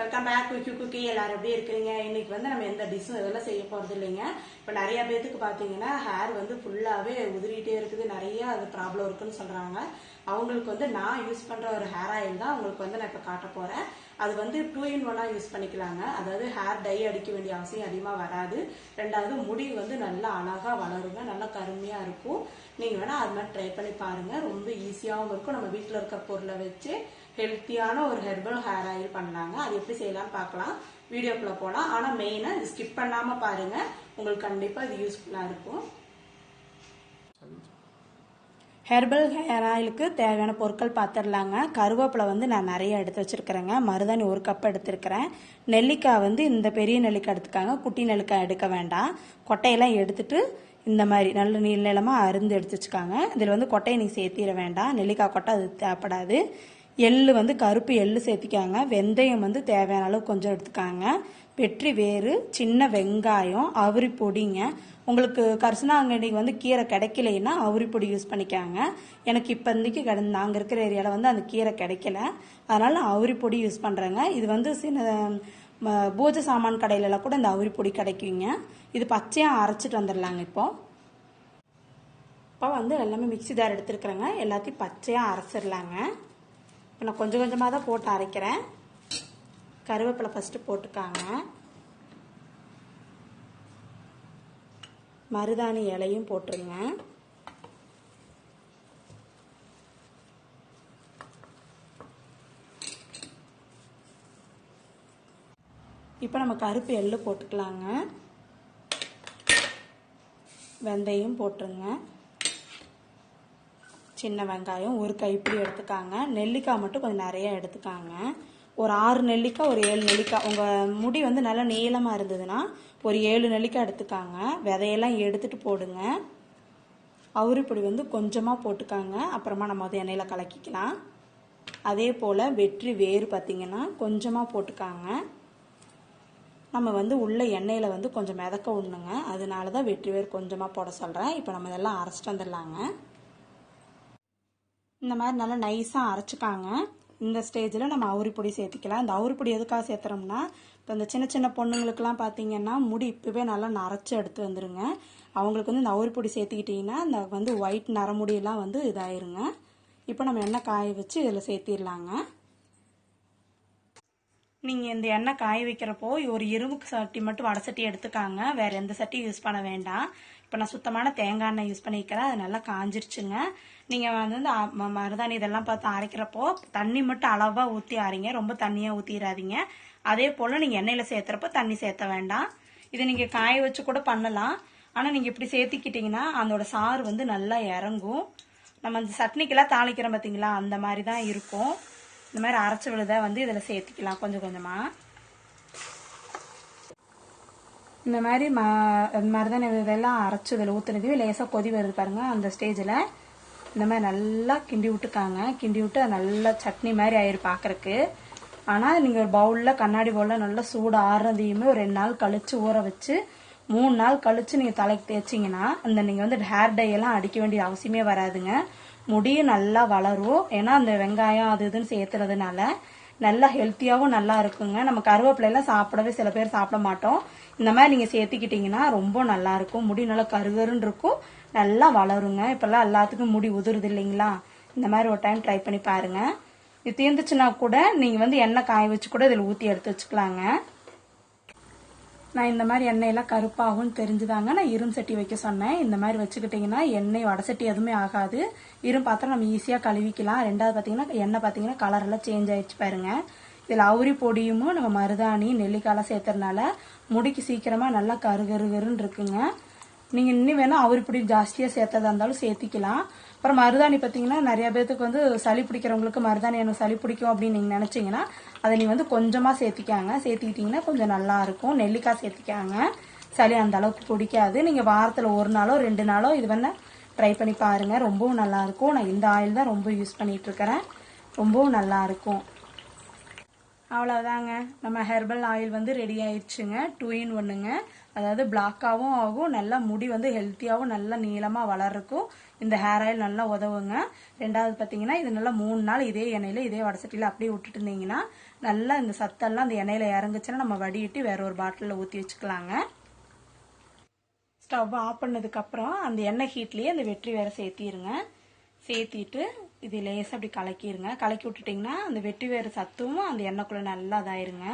Welcome back cookie cookie. எல்லாரும் எப்படி இருக்கிறீங்க? இன்னைக்கு வந்து நம்ம எந்த டிஷ்ஷும் இதெல்லாம் செய்ய போறது இல்லைங்க. இப்போ நிறைய பேத்துக்கு பாத்தீங்கன்னா ஹேர் வந்து ஃபுல்லாவே உதிரிட்டே இருக்குது, நிறைய அது ப்ராப்ளம் இருக்குன்னு சொல்றாங்க. அவங்களுக்கு வந்து நான் யூஸ் பண்ற ஒரு ஹேர் ஆயில் தான் உங்களுக்கு வந்து நான் இப்போ காட்ட போறேன். அது வந்து 2 in 1 யூஸ் பண்ணிக்கலாங்க. அதாவது ஹேர் டை அடிக்க வேண்டிய அவசியம் அதிகமா வராது. ரெண்டாவது முடி வந்து நல்லா அழகா வளருங்க, நல்லா கருமையா இருக்கும். நீங்க வேணா அது மாதிரி ட்ரை பண்ணி பாருங்க. ரொம்ப ஈஸியாகவும் இருக்கும். நம்ம வீட்டில் இருக்கிற பொருளை வச்சு ஹெல்த்தியான ஒரு ஹெர்பல் ஹேர் ஆயில் பண்ணலாங்க. அது எப்படி செய்யலாம்னு பார்க்கலாம். வீடியோக்குள்ள போலாம். ஆனா மெயினா இது ஸ்கிப் பண்ணாம பாருங்க, உங்களுக்கு கண்டிப்பா இது யூஸ்ஃபுல்லா இருக்கும். ஹெர்பல் ஹேர் ஆயிலுக்கு தேவையான பொருட்கள் பார்த்துடலாங்க. கருவேப்பிலை வந்து நான் நிறைய எடுத்து வச்சிருக்கிறேங்க. மருதாணி 1 கப் எடுத்திருக்கிறேன். நெல்லிக்காய் வந்து இந்த பெரிய நெல்லிக்காய் எடுத்துக்காங்க, குட்டி நெல்லிக்காய் எடுக்க வேண்டாம். கொட்டையெல்லாம் எடுத்துட்டு இந்த மாதிரி நல்ல நீளமாக அருந்து எடுத்து வச்சுக்காங்க. இதில் வந்து கொட்டையை நீங்கள் சேர்த்திட வேண்டாம், நெல்லிக்காய் கொட்டை அது தேவைப்படாது. எள்ளு வந்து கருப்பு எள்ளு சேர்த்திக்காங்க. வெந்தயம் வந்து தேவையான அளவு கொஞ்சம் எடுத்துக்காங்க. வெற்றி வேறு, சின்ன வெங்காயம், அவுரி பொடிங்க. உங்களுக்கு கரிசனாங்கண்ணிக்கு வந்து கீரை கிடைக்கலைன்னா அவுரி பொடி யூஸ் பண்ணிக்காங்க. எனக்கு இப்போதைக்கு நாங்கள் இருக்கிற ஏரியாவில் வந்து அந்த கீரை கிடைக்கல, அதனால நான் அவுரி பொடி யூஸ் பண்ணுறேங்க. இது வந்து பூஜை சாமான் கடையிலலாம் கூட இந்த அவுரி பொடி கிடைக்குங்க. இது பச்சையாக அரைச்சிட்டு வந்துடலாங்க. இப்போ வந்து எல்லாமே மிக்சி ஜார் எடுத்துருக்குறேங்க. எல்லாத்தையும் பச்சையாக அரைச்சிடலாங்க. இப்போ நான் கொஞ்சம் கொஞ்சமாக தான் போட்டு அரைக்கிறேன். கருவேப்பிலை ஃபஸ்ட்டு போட்டுக்காங்க. மருதாணி இலையும் போட்டுருங்க. இப்போ நம்ம கருப்பு எள்ளு போட்டுக்கலாங்க. வெந்தயம் போட்டுருங்க. சின்ன வெங்காயம் 1 கைப்பிடி எடுத்துக்காங்க. நெல்லிக்காய் மட்டும் கொஞ்சம் நிறைய எடுத்துக்காங்க. ஒரு 6 நெல்லிக்காய், ஒரு 7 நெல்லிக்காய். உங்கள் முடி வந்து நல்லா நீளமாக இருந்ததுன்னா ஒரு 7 நெல்லிக்காய் எடுத்துக்காங்க. விதையெல்லாம் எடுத்துட்டு போடுங்க. அவுரி பொடி வந்து கொஞ்சமாக போட்டுக்காங்க. அப்புறமா நம்ம அதை எண்ணெயில் கலக்கிக்கலாம். அதே போல் வெற்றி வேறு பார்த்தீங்கன்னா கொஞ்சமாக போட்டுக்காங்க. நம்ம வந்து உள்ள எண்ணெயில் வந்து கொஞ்சம் மிதக்க விடணுங்க, அதனால தான் வெற்றி வேறு கொஞ்சமாக போட சொல்கிறேன். இப்போ நம்ம இதெல்லாம் அரைச்சிட்டு வந்துடலாங்க. இந்த மாதிரி நல்லா நைஸாக அரைச்சிக்காங்க. இந்த ஸ்டேஜில் நம்ம அவுரி பொடி சேர்த்திக்கலாம். இந்த அவுரி பொடி எதுக்காக சேர்த்துறோம்னா, இப்போ இந்த சின்ன சின்ன பொண்ணுங்களுக்குலாம் பார்த்தீங்கன்னா முடி இப்போவே நல்லா நரைச்சி எடுத்து வந்துடுங்க. அவங்களுக்கு வந்து இந்த அவுரி பொடி சேர்த்துக்கிட்டிங்கன்னா இந்த வந்து ஒயிட் நரமுடியெல்லாம் வந்து இதாயிருங்க. இப்போ நம்ம எண்ணெய் காய வச்சு இதில் சேர்த்திடலாங்க. நீங்கள் இந்த எண்ணெய் காய வைக்கிறப்போ ஒரு இரும்பு சட்டி மட்டும் வடை சட்டி எடுத்துக்காங்க. வேறு எந்த சட்டியும் யூஸ் பண்ண வேண்டாம். இப்போ நான் சுத்தமான தேங்காய் எண்ணெய் யூஸ் பண்ணிக்கிறேன். அது நல்லா காஞ்சிருச்சுங்க. நீங்கள் வந்து இந்த மருதாணி இதெல்லாம் பார்த்து அரைக்கிறப்போ தண்ணி மட்டும் அளவாக ஊற்றி அரைங்க, ரொம்ப தண்ணியாக ஊற்றிடாதீங்க. அதே போல் நீங்கள் எண்ணெயில் சேர்த்துறப்போ தண்ணி சேர்த்த வேண்டாம். இதை நீங்கள் காய வச்சு கூட பண்ணலாம். ஆனால் நீங்கள் இப்படி சேர்த்திக்கிட்டிங்கன்னா அதோட சாறு வந்து நல்லா இறங்கும். நம்ம அந்த சட்னிக்கெல்லாம் தாளிக்கிறோம் பார்த்தீங்களா, அந்த மாதிரி தான் இருக்கும். இந்த மாதிரி அரைச்சி விழுத வந்து இதில் சேர்த்திக்கலாம் கொஞ்சம் கொஞ்சமாக. இந்த மாதிரி மருதாணி இதெல்லாம் அரைச்சி இதில் ஊற்றுனது லேசாக கொதி வருது பாருங்க. அந்த ஸ்டேஜில் இந்த மாதிரி நல்லா கிண்டி விட்டுக்காங்க. கிண்டி விட்டு நல்லா சட்னி மாதிரி ஆயிரும் பார்க்குறக்கு. ஆனால் நீங்கள் ஒரு பவுலில், கண்ணாடி பவுலில் நல்லா சூடு ஆறுறதையுமே ஒரு 2 நாள் கழித்து ஊற வச்சு 3 நாள் கழித்து நீங்கள் தலைக்கு தேய்ச்சிங்கன்னா நீங்கள் வந்து ஹேர் டை எல்லாம் அடிக்க வேண்டிய அவசியமே வராதுங்க. முடியும் நல்லா வளரும். ஏன்னா அந்த வெங்காயம் அது இதுன்னு சேர்த்துறதுனால நல்லா ஹெல்த்தியாகவும் நல்லா இருக்குங்க. நம்ம கருவேப்பிலையெல்லாம் சாப்பிடவே சில பேர் சாப்பிட மாட்டோம். இந்த மாதிரி நீங்கள் சேர்த்துக்கிட்டிங்கன்னா ரொம்ப நல்லா இருக்கும். முடி நல்லா கருகருன்னு இருக்கும், நல்லா வளருங்க. இப்போல்லாம் எல்லாத்துக்கும் முடி உதிருது இல்லைங்களா? இந்த மாதிரி ஒரு டைம் ட்ரை பண்ணி பாருங்க. இது தீர்ந்துச்சுன்னா கூட நீங்கள் வந்து எண்ணெய் காய வச்சு கூட இதில் ஊற்றி எடுத்து வச்சுக்கலாங்க. நான் இந்த மாதிரி எண்ணெயெல்லாம் கருப்பாகும்னு தெரிஞ்சுதாங்க நான் இரும்பு சட்டி வைக்க சொன்னேன். இந்த மாதிரி வச்சுக்கிட்டிங்கன்னா எண்ணெய் வடை சட்டி எதுவுமே ஆகாது. இரும்பு பாத்திரம் நம்ம ஈஸியாக கழுவிக்கலாம். ரெண்டாவது பார்த்தீங்கன்னா எண்ணெய் பார்த்தீங்கன்னா கலரெல்லாம் சேஞ்ச் ஆகிடுச்சு பாருங்க. இதில் அவுரி பொடியும் நம்ம மருதாணி நெல்லிக்காயெல்லாம் சேர்த்துறதுனால முடிக்கு சீக்கிரமாக நல்லா கருகருன்னு இருக்குங்க. நீங்கள் இன்னும் வேணால் அவுரி பொடி ஜாஸ்தியாக சேர்த்ததா இருந்தாலும் சேர்த்திக்கலாம். அப்புறம் மருதாணி பார்த்தீங்கன்னா நிறைய பேருக்கு வந்து சளி பிடிக்கிறவங்களுக்கு மருதாணி எனக்கு சளி பிடிக்கும் அப்படின்னு நீங்கள் நினச்சிங்கன்னா அதை நீங்கள் வந்து கொஞ்சமாக சேர்த்திக்காங்க. சேர்த்திக்கிட்டிங்கன்னா கொஞ்சம் நல்லா இருக்கும். நெல்லிக்காய் சேர்த்திக்காங்க, சளி அந்த அளவுக்கு பிடிக்காது. நீங்கள் வாரத்தில் 1 நாளோ 2 நாளோ இது வேணால் ட்ரை பண்ணி பாருங்கள், ரொம்பவும் நல்லாயிருக்கும். நான் இந்த ஆயில் தான் ரொம்ப யூஸ் பண்ணிகிட்ருக்கிறேன், ரொம்பவும் நல்லாயிருக்கும். அவ்வளோதாங்க, நம்ம ஹெர்பல் ஆயில் வந்து ரெடி ஆயிடுச்சுங்க. 2 in 1ங்க. அதாவது பிளாக்காவும் ஆகும், நல்லா முடி வந்து ஹெல்த்தியாவும் நல்லா நீளமா வளர்றதுக்கும் இந்த ஹேர் ஆயில் நல்லா உதவுங்க. ரெண்டாவது பாத்தீங்கன்னா இது நல்லா 3 நாள் இதே எண்ணெயில இதே வடசட்டியில அப்படியே விட்டுட்டு இருந்தீங்கன்னா நல்லா இந்த சத்தெல்லாம் அந்த எண்ணெயில இறங்குச்சுன்னா நம்ம வடிகட்டி வேற ஒரு பாட்டில ஊத்தி வச்சுக்கலாங்க. ஸ்டவ் ஆஃப் பண்ணதுக்கு அப்புறம் அந்த எண்ணெய் ஹீட்லயே அந்த வெற்றி வேற சேர்த்திருங்க. சேர்த்திட்டு இது லேசா அப்படி கலக்கிருங்க. கலக்கி விட்டுட்டீங்கன்னா அந்த வெற்றி வேறு சத்தும் அந்த எண்ணெய்க்குள்ள நல்லா இதாயிருங்க.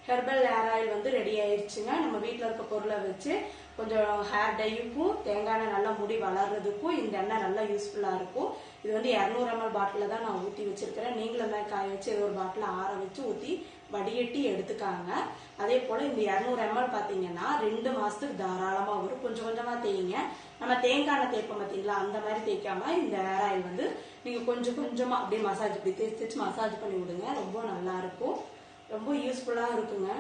ஹெர்பல் ஹேர் ஆயில் வந்து ரெடி ஆயிடுச்சுங்க. நம்ம வீட்டில் இருக்க பொருளை வச்சு கொஞ்சம் ஹேர் டைக்கும் தேங்காய் எண்ணெய் நல்லா முடி வளர்றதுக்கும் இந்த எண்ணெய் நல்லா யூஸ்ஃபுல்லா இருக்கும். இது வந்து 200 ml பாட்டில தான் நான் ஊற்றி வச்சிருக்கிறேன். நீங்களும் தான் காய வச்சு ஒரு பாட்டில் ஆற வச்சு ஊற்றி வடிகட்டி எடுத்துக்காங்க. அதே போல இந்த 200 ml பாத்தீங்கன்னா 2 மாசத்துக்கு தாராளமா வரும். கொஞ்சம் கொஞ்சமா தேய்ங்க. நம்ம தேங்காய் எண்ணெய் தேய்ப்போம் பாத்தீங்களா, அந்த மாதிரி தேய்க்காம இந்த ஹேர் ஆயில் வந்து நீங்க கொஞ்சம் கொஞ்சமா அப்படியே மசாஜ் இப்படி தேய்ச்சி மசாஜ் பண்ணி விடுங்க. ரொம்ப நல்லா இருக்கும், ரொம்ப யூஸ்ஃபுல்லா இருக்குங்க.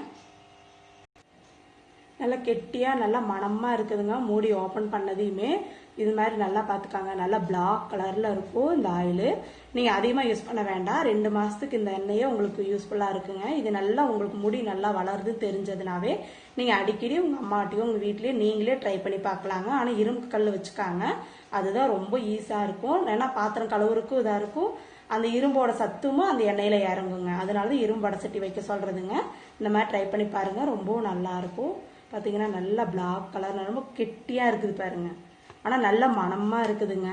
நல்லா கெட்டியா நல்லா மணமா இருக்குதுங்க. மூடி ஓபன் பண்ணதையுமே இது மாதிரி நல்லா பாத்துக்காங்க. நல்லா பிளாக் கலர்ல இருக்கும் இந்த ஆயில். நீங்க அதிகமா யூஸ் பண்ண வேண்டாம். 2 மாசத்துக்கு இந்த எண்ணெயே உங்களுக்கு யூஸ்ஃபுல்லா இருக்குங்க. இது நல்லா உங்களுக்கு முடி நல்லா வளருது தெரிஞ்சதுனாவே நீங்க அடிக்கடி உங்க அம்மாட்டையும் உங்க வீட்லயே நீங்களே ட்ரை பண்ணி பார்க்கலாங்க. ஆனா இரும்பு கல் வச்சுக்காங்க, அதுதான் ரொம்ப ஈஸியா இருக்கும். ஏன்னா பாத்திரம் கழுவுறதுக்கும் இதா இருக்கும், அந்த இரும்போட சத்துமும் அந்த எண்ணெயில இறங்குங்க. அதனாலதான் இரும்பு வடசட்டி வைக்க சொல்றதுங்க. இந்த மாதிரி ட்ரை பண்ணி பாருங்க, ரொம்பவும் நல்லா இருக்கும். பாத்தீங்கன்னா நல்லா பிளாக் கலர் ரொம்ப கெட்டியா இருக்குது பாருங்க. ஆனா நல்ல மணமா இருக்குதுங்க.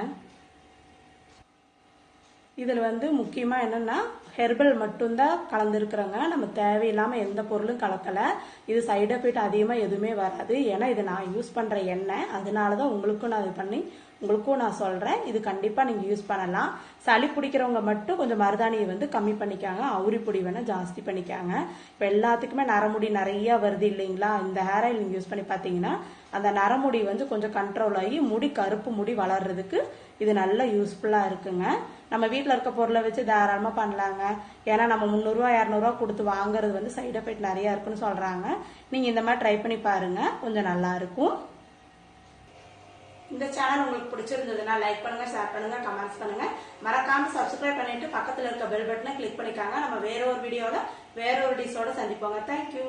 இதுல வந்து முக்கியமா என்னன்னா ஹெர்பல் மட்டும்தான் கலந்துருக்குறோங்க. நம்ம தேவையில்லாம எந்த பொருளும் கலக்கல. இது சைடு எஃபெக்ட் அதிகமா எதுவுமே வராது. ஏன்னா இது நான் யூஸ் பண்ற எண்ணெய், அதனாலதான் உங்களுக்கும் நான் இது பண்ணி உங்களுக்கும் நான் சொல்றேன். இது கண்டிப்பா நீங்க யூஸ் பண்ணலாம். சளி பிடிக்கிறவங்க மட்டும் கொஞ்சம் மருதாணியை வந்து கம்மி பண்ணிக்காங்க, அவுரி பொடி வேணா ஜாஸ்தி பண்ணிக்காங்க. இப்ப எல்லாத்துக்குமே நரமுடி நிறைய வருது இல்லைங்களா, இந்த ஹேர் ஆயில் நீங்க யூஸ் பண்ணி பாத்தீங்கன்னா அந்த நரமுடி வந்து கொஞ்சம் கண்ட்ரோல் ஆகி முடி கருப்பு முடி வளர்றதுக்கு இது நல்ல யூஸ்ஃபுல்லா இருக்குங்க. நம்ம வீட்டுல இருக்க பொருளை வச்சு தாராளமா பண்ணலாங்க. ஏன்னா நம்ம 300 ரூபாய் 200 ரூபாய் கொடுத்து வாங்குறது வந்து சைடு எஃபெக்ட் நிறைய இருக்குன்னு சொல்றாங்க. நீங்க இந்த மாதிரி ட்ரை பண்ணி பாருங்க, கொஞ்சம் நல்லா இருக்கும். இந்த சேனல் உங்களுக்கு பிடிச்சிருந்ததுன்னா லைக் பண்ணுங்க, ஷேர் பண்ணுங்க, கமெண்ட்ஸ் பண்ணுங்க. மறக்காம சப்ஸ்கிரைப் பண்ணிட்டு பக்கத்துல இருக்க பெல் பட்டனை கிளிக் பண்ணிக்காங்க. நம்ம வேற ஒரு வீடியோல வேற ஒரு டிஷோட சந்திப்போங்க. தேங்க்யூ.